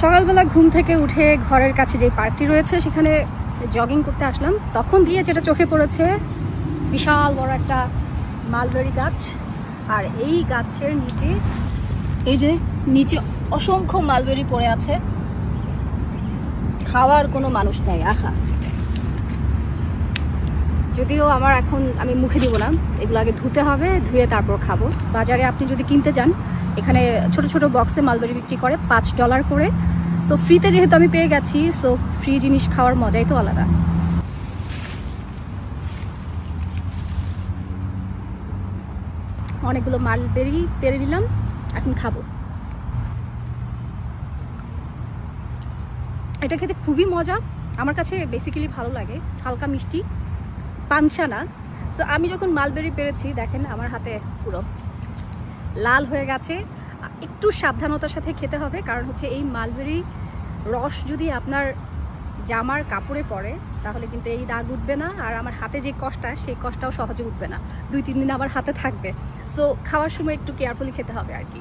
সকালবেলা ঘুম থেকে উঠে ঘরের কাছে যে পার্কটি রয়েছে সেখানে জগিং করতে আসলাম। তখন দিয়ে যেটা চোখে পড়েছে, বিশাল বড় একটা মালবেরি গাছ, আর এই গাছের নিচে এই যে নিচে অসংখ্য মালবেরি পড়ে আছে, খাওয়ার কোনো মানুষ নাই। আহা, যদিও আমি মুখে দিব না, এগুলো আগে ধুতে হবে, ধুয়ে তারপর খাবো। বাজারে আপনি যদি কিনতে যান, এখানে ছোট ছোট বক্সে মালবেরি বিক্রি করে $5 করে। সো ফ্রিতে যেহেতু আমি পেয়ে গেছি, সো ফ্রি জিনিস খাওয়ার মজাই তো আলাদা। অনেকগুলো মালবেরি পেরে নিলাম, এখন খাবো। এটা খেতে খুবই মজা, আমার কাছে বেসিক্যালি ভালো লাগে, হালকা মিষ্টি, পানসা না। সো আমি যখন মালবেরি পেরেছি, দেখেন আমার হাতে পুরো লাল হয়ে গেছে। একটু সাবধানতার সাথে খেতে হবে, কারণ হচ্ছে এই মালবেরি রস যদি আপনার জামার কাপড়ে পড়ে তাহলে কিন্তু এই দাগ উঠবে না, আর আমার হাতে যে কষ্টটা সেই কষ্টটাও সহজে উঠবে না, 2-3 দিন আমার হাতে থাকবে। সো খাওয়ার সময় একটু কেয়ারফুলি খেতে হবে আর কি।